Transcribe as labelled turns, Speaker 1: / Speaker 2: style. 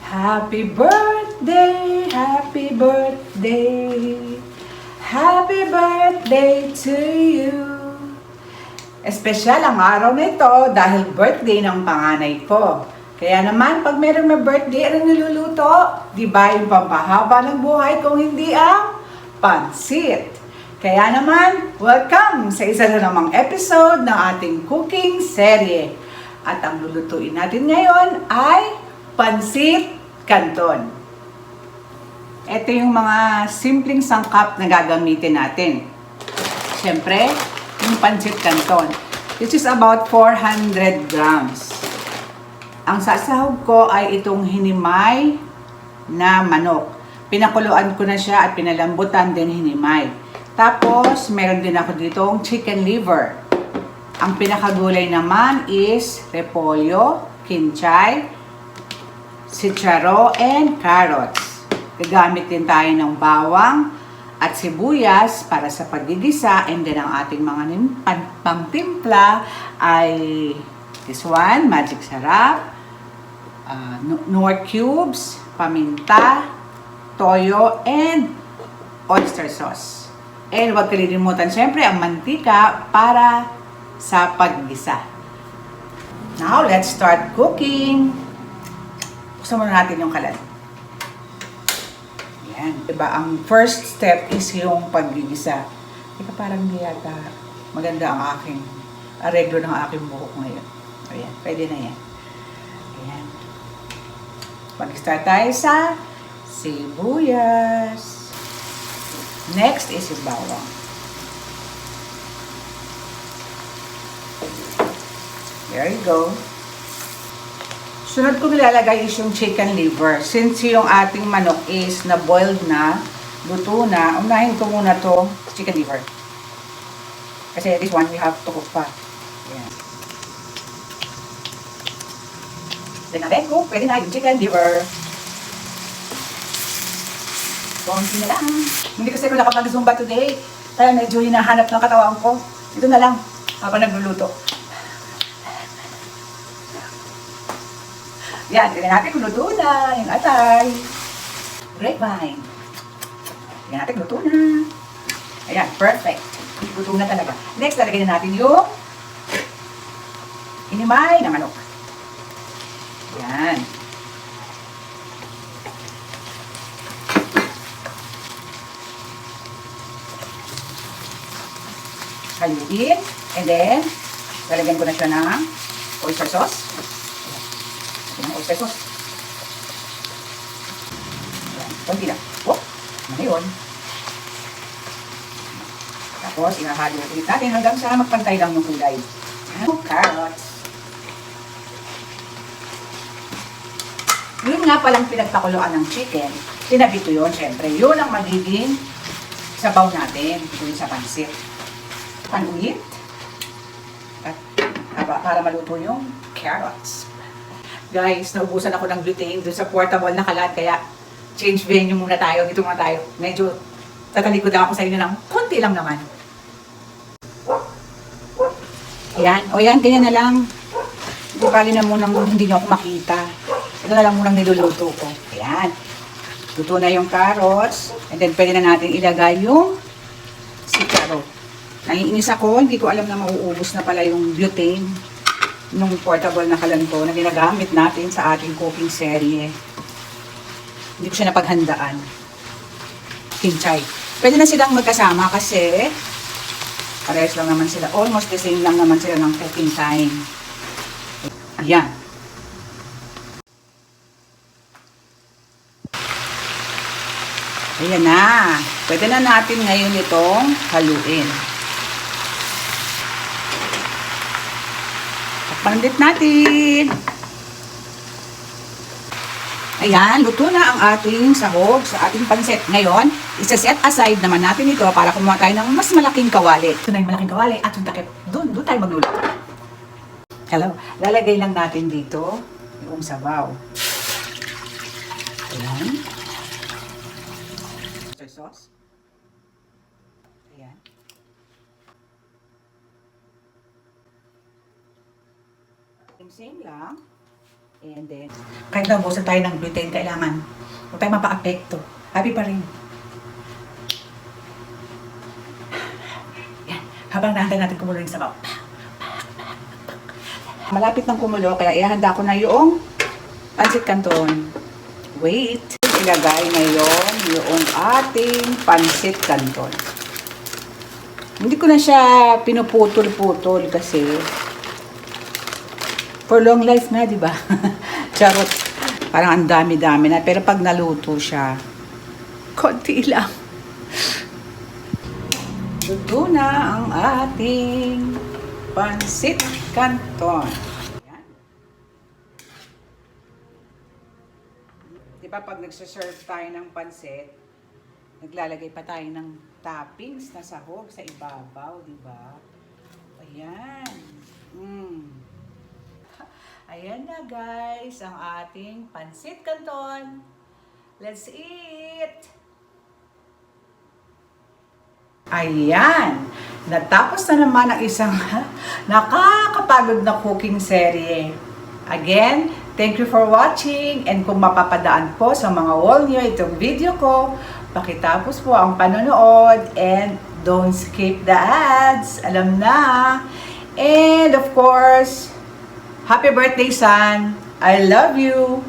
Speaker 1: Happy birthday, happy birthday, happy birthday to you. Espesyal ang araw na ito dahil birthday ng panganay ko. Kaya naman, pag meron may birthday, anong niluluto? Di ba yung pampahaba ng buhay kung hindi ang pansit? Kaya naman, welcome sa isa na namang episode ng ating cooking serye. At ang lulutuin natin ngayon ay pansit canton. Ito yung mga simpleng sangkap na gagamitin natin. Siyempre, yung pansit canton. This is about 400 grams. Ang sasahog ko ay itong hinimay na manok. Pinakuluan ko na siya at pinalambutan din hinimay. Tapos, meron din ako ditong chicken liver. Ang pinakagulay naman is repolyo, kinchay, sitsaro, and carrots. Gagamit din tayo ng bawang at sibuyas para sa paggigisa. And then ang ating mga pangtimpla ay this one, magic sarap, Knorr cubes, paminta, toyo, and oyster sauce. And huwag kalilimutan syempre ang mantika para sa paggisa. Now, let's start cooking. Buksan muna natin yung kalan. Yan. Diba, ang first step is yung paggigisa. Teka, parang hindi yata maganda ang aking areglo ng aking buhok ngayon. Ayan, pwede na yan. Ayan. Mag-start tayo sa sibuyas. Next is yung bawang. There you go. Sunod ko nilalagay is yung chicken liver. Since yung ating manok is na-boiled na, luto na, unahin ko muna to chicken liver. Kasi this one we have to cook pa. Ayan. Then natin kung pwede na yung chicken liver. Konti na lang. Hindi kasi ako nakapag-zumba today. Kaya medyo hinahanap ng katawan ko. Ito na lang habang nagluluto. Yan, tignan natin kung luto na yung atay. Grapevine. Tignan natin kung luto na. Ayan, perfect. Luto na talaga. Next, lalagay na natin yung hinimay na manok. Yan. Haluin. And then, lalagyan ko na siya ng oyster sauce. Ayan, oyster sauce. Ayan, konti lang. Oh, ano yun? Tapos, ihahalo ulit natin hanggang sa magpantay lang yung kulay. Ayan, carrots. Yun nga palang pinagpakuluan ng chicken. Tinabi ko yun, syempre. Yun ang magiging sabaw natin dun sa pansit. Panulit. At para maluto yung carrots. Guys, naubusan ako ng butane dun sa portable na kalat. Kaya, change venue muna tayo. Dito muna tayo. Medyo tatalikod lang ako sa inyo ng konti lang naman. Ayan. O yan, ganyan na lang. Hindi bali na munang hindi nyo ako makita. Ito na lang munang niluluto ko. Ayan. Luto na yung carrots. And then, pwede na natin ilagay yung sitsaro. Naiinis ako, hindi ko alam na mauubos na pala yung butane nung portable na kalanto na ginagamit natin sa ating cooking serye. Hindi ko siya napaghandaan. Kinchay. Pwede na silang magkasama kasi parehas lang naman sila. Almost the same lang naman sila ng cooking time. Ayan. Ayan na. Pwede na natin ngayon itong haluin. Pandit natin. Ayan, luto na ang ating sahog sa ating pansit. Ngayon, isa-set aside naman natin ito para kumuha tayo ng mas malaking kawali. Ito na yung malaking kawali at yung takip. Doon tayo magluluto. Hello. Lalagay lang natin dito yung sabaw. Ayan. Oyster sauce. Ayan. Same lang. And then, kahit naubusan tayo ng gluten, kailangan huwag tayo mapa-apekto. Happy pa rin. Yan. Habang nahanda natin kumulo yung sabaw. Malapit ng kumulo, kaya ihanda ko na yung pancit canton. Wait. Ilagay ngayon yung ating pancit canton. Hindi ko na siya pinuputol-putol kasi for long life na, di ba? Charot. Parang ang dami-dami na. Pero pag naluto siya, konti lang. Luto na ang ating pancit canton. Yan. Di ba pag nagsaserve tayo ng pancit, naglalagay pa tayo ng toppings na sahog sa ibabaw, di ba? Ayan. Ayan na guys, ang ating pancit canton. Let's eat! Ayan! Natapos na naman ang isang nakakapagod na cooking serye. Again, thank you for watching, and kung mapapadaan po sa mga wall nyo itong video ko, pakitapos po ang panonood and don't skip the ads. Alam na. And of course, happy birthday, son. I love you.